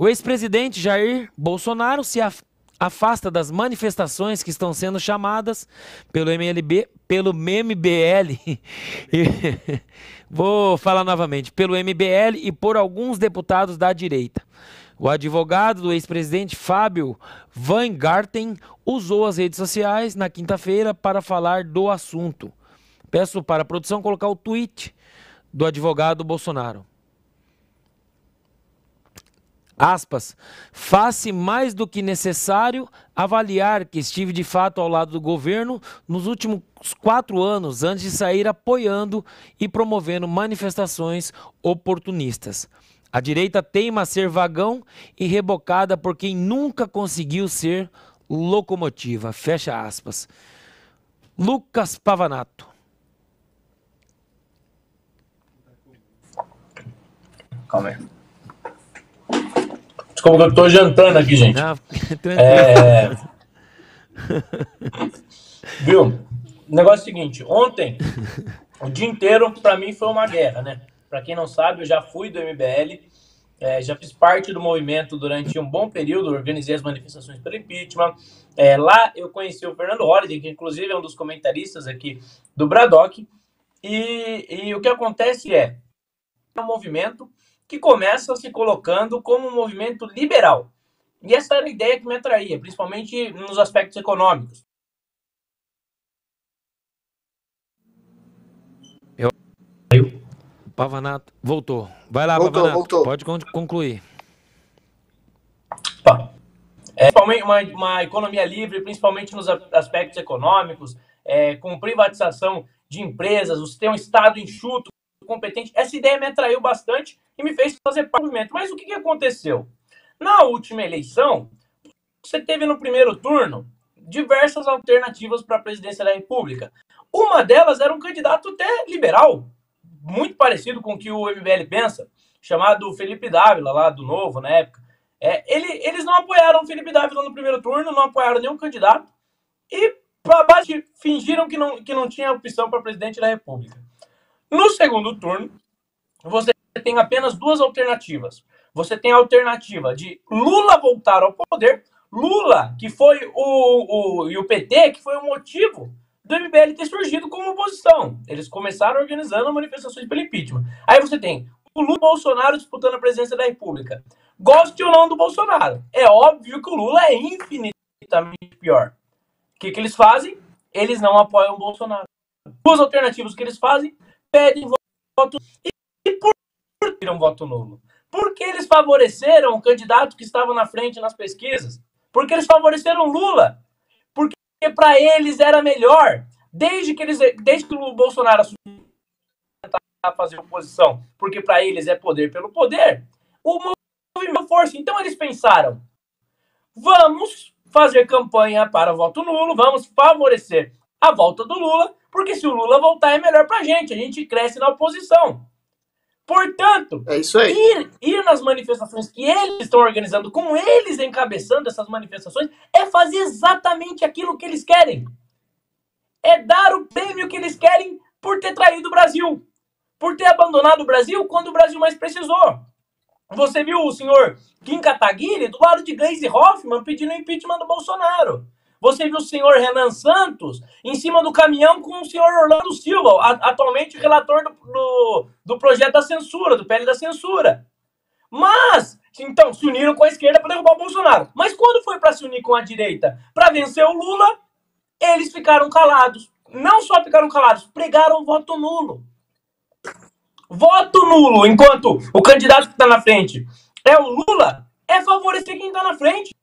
O ex-presidente Jair Bolsonaro se afasta das manifestações que estão sendo chamadas pelo MBL, vou falar novamente, pelo MBL e por alguns deputados da direita. O advogado do ex-presidente Fábio Weingarten usou as redes sociais na quinta-feira para falar do assunto. Peço para a produção colocar o tweet do advogado Bolsonaro. Aspas, faz-se mais do que necessário avaliar que estive de fato ao lado do governo nos últimos 4 anos antes de sair apoiando e promovendo manifestações oportunistas. A direita teima a ser vagão e rebocada por quem nunca conseguiu ser locomotiva. Fecha aspas. Lucas Pavanato. Calma aí. Desculpa que eu tô jantando aqui, gente. Não, Viu? O negócio é o seguinte, ontem, o dia inteiro, pra mim, foi uma guerra, né? Pra quem não sabe, eu já fui do MBL, já fiz parte do movimento durante um bom período, organizei as manifestações pelo impeachment. Lá eu conheci o Fernando Holliday, que inclusive é um dos comentaristas aqui do Bradock. E o que acontece é um movimento que começa se colocando como um movimento liberal. E essa era a ideia que me atraía, principalmente nos aspectos econômicos. Pavanato, voltou. Vai lá, Voltou, Pavanato. voltou. Pode concluir. Principalmente uma economia livre, principalmente nos aspectos econômicos, com privatização de empresas, você tem um Estado enxuto, competente. Essa ideia me atraiu bastante e me fez fazer parte do movimento. Mas o que aconteceu? Na última eleição, você teve no primeiro turno diversas alternativas para a presidência da República. Uma delas era um candidato até liberal, muito parecido com o que o MBL pensa, chamado Felipe Dávila, lá do Novo, na época. Eles não apoiaram o Felipe Dávila no primeiro turno, não apoiaram nenhum candidato e, para baixo, fingiram que não tinha opção para presidente da República. No segundo turno, você tem apenas 2 alternativas. Você tem a alternativa de Lula voltar ao poder, Lula, que foi e o PT, que foi o motivo do MBL ter surgido como oposição. Eles começaram organizando manifestações pelo impeachment. Aí você tem o Lula e o Bolsonaro disputando a presidência da República. Goste ou não do Bolsonaro. É óbvio que o Lula é infinitamente pior. O que eles fazem? Eles não apoiam o Bolsonaro. 2 alternativas que eles fazem, pedem voto e por que tiram voto nulo? Porque eles favoreceram o candidato que estava na frente nas pesquisas. Porque eles favoreceram Lula. Porque para eles era melhor. Desde que o Bolsonaro assumiu a fazer oposição, porque para eles é poder pelo poder, o movimento força. Então eles pensaram, vamos fazer campanha para o voto nulo, vamos favorecer a volta do Lula, porque se o Lula voltar é melhor para a gente cresce na oposição. Portanto, é isso aí. Ir nas manifestações que eles estão organizando, com eles encabeçando essas manifestações, é fazer exatamente aquilo que eles querem. É dar o prêmio que eles querem por ter traído o Brasil. Por ter abandonado o Brasil quando o Brasil mais precisou. Você viu o senhor Kim Kataguiri do lado de Gleisi Hoffmann pedindo impeachment do Bolsonaro. Você viu o senhor Renan Santos em cima do caminhão com o senhor Orlando Silva, atualmente relator do projeto da censura, do PL da censura. Mas, então, se uniram com a esquerda para derrubar o Bolsonaro. Mas quando foi para se unir com a direita para vencer o Lula, eles ficaram calados. Não só ficaram calados, pregaram voto nulo. Voto nulo, enquanto o candidato que está na frente é o Lula, é favorecer quem está na frente.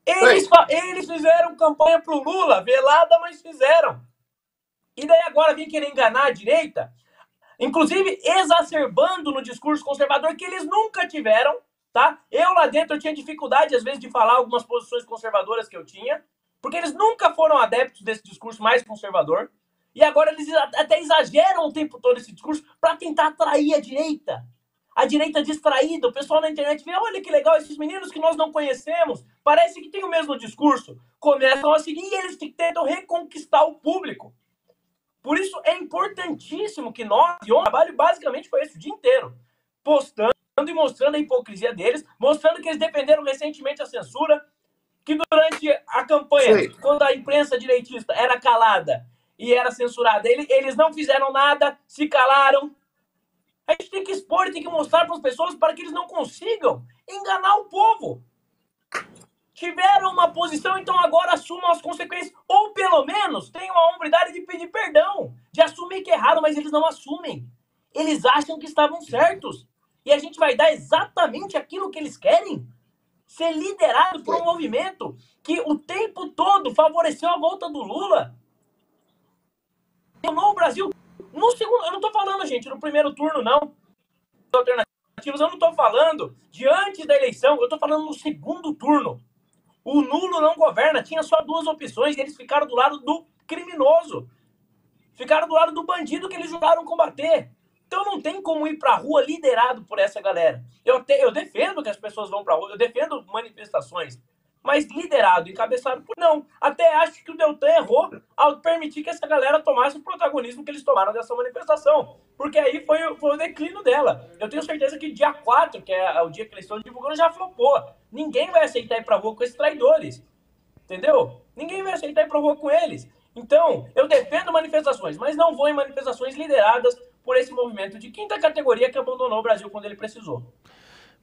Eles fizeram campanha pro Lula, velada, mas fizeram. E daí agora vem querer enganar a direita, inclusive exacerbando no discurso conservador que eles nunca tiveram, tá? Eu lá dentro eu tinha dificuldade, às vezes, de falar algumas posições conservadoras que eu tinha, porque eles nunca foram adeptos desse discurso mais conservador. E agora eles até exageram o tempo todo esse discurso para tentar atrair a direita. A direita distraída, o pessoal na internet vê, olha que legal, esses meninos que nós não conhecemos, parece que tem o mesmo discurso. Começam a seguir e eles tentam reconquistar o público. Por isso é importantíssimo que nós, e o trabalho basicamente foi esse o dia inteiro, postando e mostrando a hipocrisia deles, mostrando que eles defenderam recentemente a censura, que durante a campanha, quando a imprensa direitista era calada e era censurada, eles não fizeram nada, se calaram. A gente tem que expor, tem que mostrar para as pessoas para que eles não consigam enganar o povo. Tiveram uma posição, então agora assumam as consequências. Ou pelo menos tenham a hombridade de pedir perdão, de assumir que erraram, mas eles não assumem. Eles acham que estavam certos. E a gente vai dar exatamente aquilo que eles querem. Ser liderado por um movimento que o tempo todo favoreceu a volta do Lula. No Brasil, no segundo, eu não estou falando, gente, no primeiro turno, não. Alternativas, eu não estou falando de antes da eleição, eu estou falando no segundo turno. O nulo não governa, tinha só duas opções e eles ficaram do lado do criminoso. Ficaram do lado do bandido que eles juraram combater. Então não tem como ir pra rua liderado por essa galera. Eu defendo que as pessoas vão pra rua, eu defendo manifestações, mas liderado, encabeçado por... Não, até acho que o Deltan errou ao permitir que essa galera tomasse o protagonismo que eles tomaram dessa manifestação. Porque aí foi o declínio dela. Eu tenho certeza que dia 4, que é o dia que eles estão divulgando, já flopou. Ninguém vai aceitar ir pra rua com esses traidores. Entendeu? Ninguém vai aceitar ir pra rua com eles. Então, eu defendo manifestações, mas não vou em manifestações lideradas por esse movimento de quinta categoria que abandonou o Brasil quando ele precisou.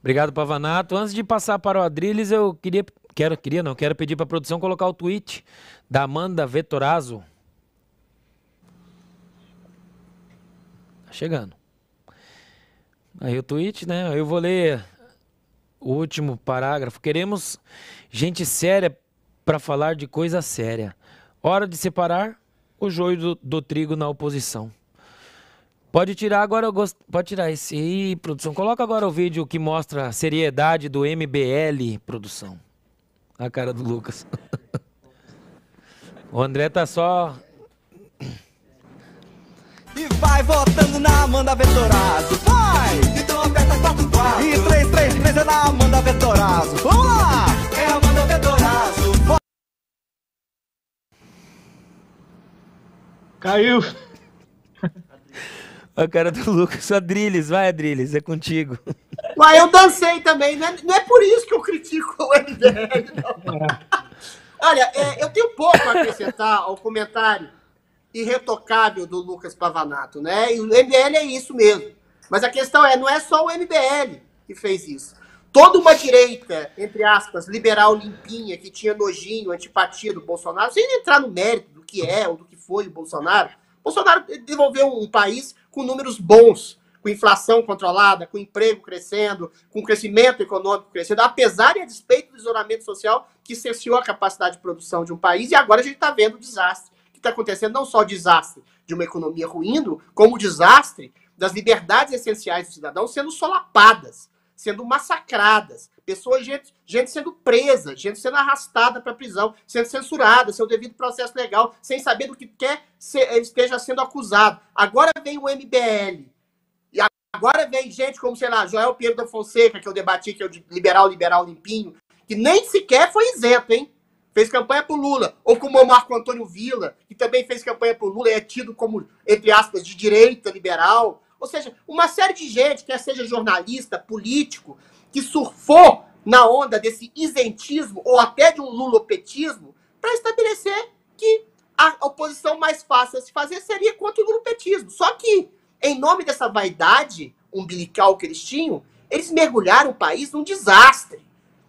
Obrigado, Pavanato. Antes de passar para o Adriles, eu quero pedir para a produção colocar o tweet da Amanda Vettorazzo. Tá chegando. Aí o tweet, né? Eu vou ler o último parágrafo. Queremos gente séria para falar de coisa séria. Hora de separar o joio do trigo na oposição. Pode tirar agora, pode tirar esse aí, produção. Coloca agora o vídeo que mostra a seriedade do MBL, produção. A cara do Lucas. O André tá só... E vai votando na Amanda Vettorazzo, vai! Então aperta 44 e 333 é na Amanda Vettorazzo. Vamos lá! É a Amanda Vettorazzo. Caiu. A cara do Lucas. Adriles, vai, Adriles, é contigo. Uai, eu dancei também, não é por isso que eu critico o MBL, não. Olha, eu tenho pouco a acrescentar ao comentário irretocável do Lucas Pavanato, né? E o MBL é isso mesmo. Mas a questão não é só o MBL que fez isso. Toda uma direita, entre aspas, liberal limpinha, que tinha nojinho, antipatia do Bolsonaro, sem entrar no mérito do que é ou do que foi o Bolsonaro desenvolveu um país com números bons, com inflação controlada, com emprego crescendo, com crescimento econômico crescendo, apesar e a despeito do isolamento social que cerceou a capacidade de produção de um país. E agora a gente está vendo o desastre que está acontecendo, não só o desastre de uma economia ruindo, como o desastre das liberdades essenciais do cidadão sendo solapadas, sendo massacradas, pessoas, gente sendo presa, gente sendo arrastada para a prisão, sendo censurada, seu devido processo legal, sem saber do que esteja sendo acusado. Agora vem o MBL. E agora vem gente como, sei lá, Joel Pinheiro da Fonseca, que eu debati, que é o liberal limpinho, que nem sequer foi isento, hein? Fez campanha pro Lula. Ou como o Marco Antônio Villa, que também fez campanha pro Lula e é tido como, entre aspas, de direita liberal. Ou seja, uma série de gente, quer seja jornalista, político, que surfou na onda desse isentismo ou até de um lulopetismo para estabelecer que a oposição mais fácil a se fazer seria contra o lulopetismo. Só que, em nome dessa vaidade umbilical que eles tinham, eles mergulharam o país num desastre.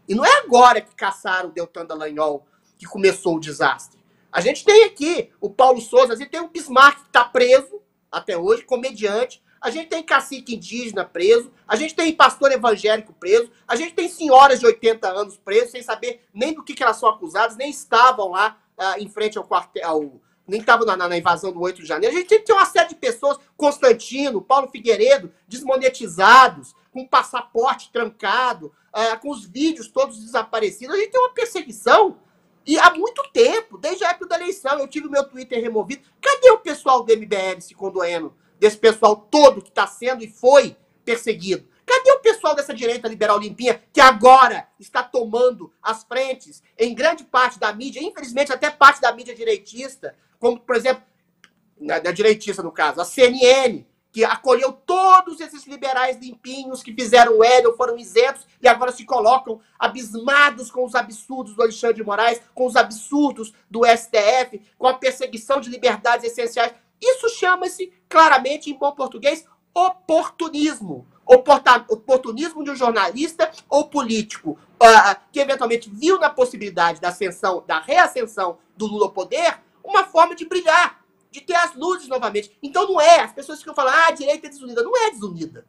E não é agora que caçaram o Deltan Dallagnol que começou o desastre. A gente tem aqui o Paulo Souza, a gente tem o Bismarck que está preso até hoje, comediante. A gente tem cacique indígena preso, a gente tem pastor evangélico preso, a gente tem senhoras de 80 anos presos, sem saber nem do que elas são acusadas, nem estavam lá em frente ao quartel, nem estavam na invasão do 8 de janeiro. A gente tem uma série de pessoas, Constantino, Paulo Figueiredo, desmonetizados, com passaporte trancado, com os vídeos todos desaparecidos. A gente tem uma perseguição, e há muito tempo, desde a época da eleição, eu tive o meu Twitter removido. Cadê o pessoal do MBL se condoendo desse pessoal todo que está sendo e foi perseguido? Cadê o pessoal dessa direita liberal limpinha que agora está tomando as frentes em grande parte da mídia, infelizmente até parte da mídia direitista, como, por exemplo, da direitista no caso, a CNN, que acolheu todos esses liberais limpinhos que fizeram o L ou foram isentos e agora se colocam abismados com os absurdos do Alexandre de Moraes, com os absurdos do STF, com a perseguição de liberdades essenciais. Isso chama-se, claramente, em bom português, oportunismo. Oportunismo de um jornalista ou político que eventualmente viu na possibilidade da ascensão, da reascensão do Lula ao poder, uma forma de brilhar, de ter as luzes novamente. Então não é, as pessoas ficam falando, a direita é desunida. Não é desunida.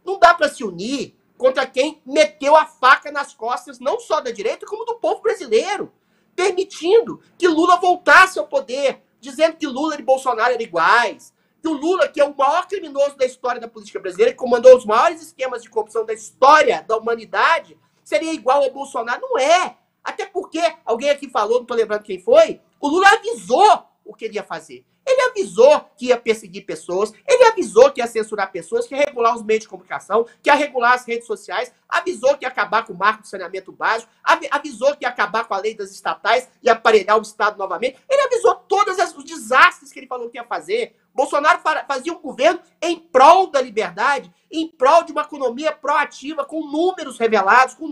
Não dá para se unir contra quem meteu a faca nas costas, não só da direita, como do povo brasileiro, permitindo que Lula voltasse ao poder, dizendo que Lula e Bolsonaro eram iguais, que o Lula, que é o maior criminoso da história da política brasileira, que comandou os maiores esquemas de corrupção da história da humanidade, seria igual ao Bolsonaro. Não é. Até porque, alguém aqui falou, não estou lembrando quem foi, o Lula avisou o que ele ia fazer. Ele avisou que ia perseguir pessoas, ele avisou que ia censurar pessoas, que ia regular os meios de comunicação, que ia regular as redes sociais, avisou que ia acabar com o marco do saneamento básico, avisou que ia acabar com a lei das estatais e aparelhar o Estado novamente. Ele avisou todos os desastres que ele falou que ia fazer. Bolsonaro fazia um governo em prol da liberdade, em prol de uma economia proativa, com números revelados, com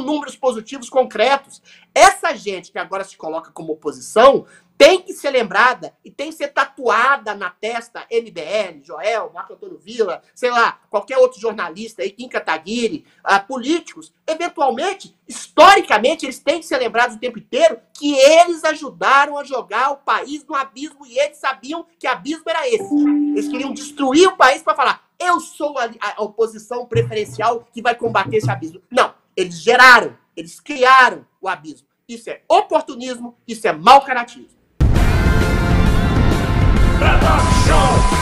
números positivos concretos. Essa gente que agora se coloca como oposição tem que ser lembrada e tem que ser tatuada na testa MBL, Joel, Marco Antônio Villa, sei lá, qualquer outro jornalista aí, Kim Kataguiri, políticos, eventualmente, historicamente, eles têm que ser lembrados o tempo inteiro que eles ajudaram a jogar o país no abismo e eles sabiam que abismo era esse. Eles queriam destruir o país para falar, eu sou a oposição preferencial que vai combater esse abismo. Não, eles geraram, eles criaram o abismo. Isso é oportunismo, isso é mau caratismo. Show!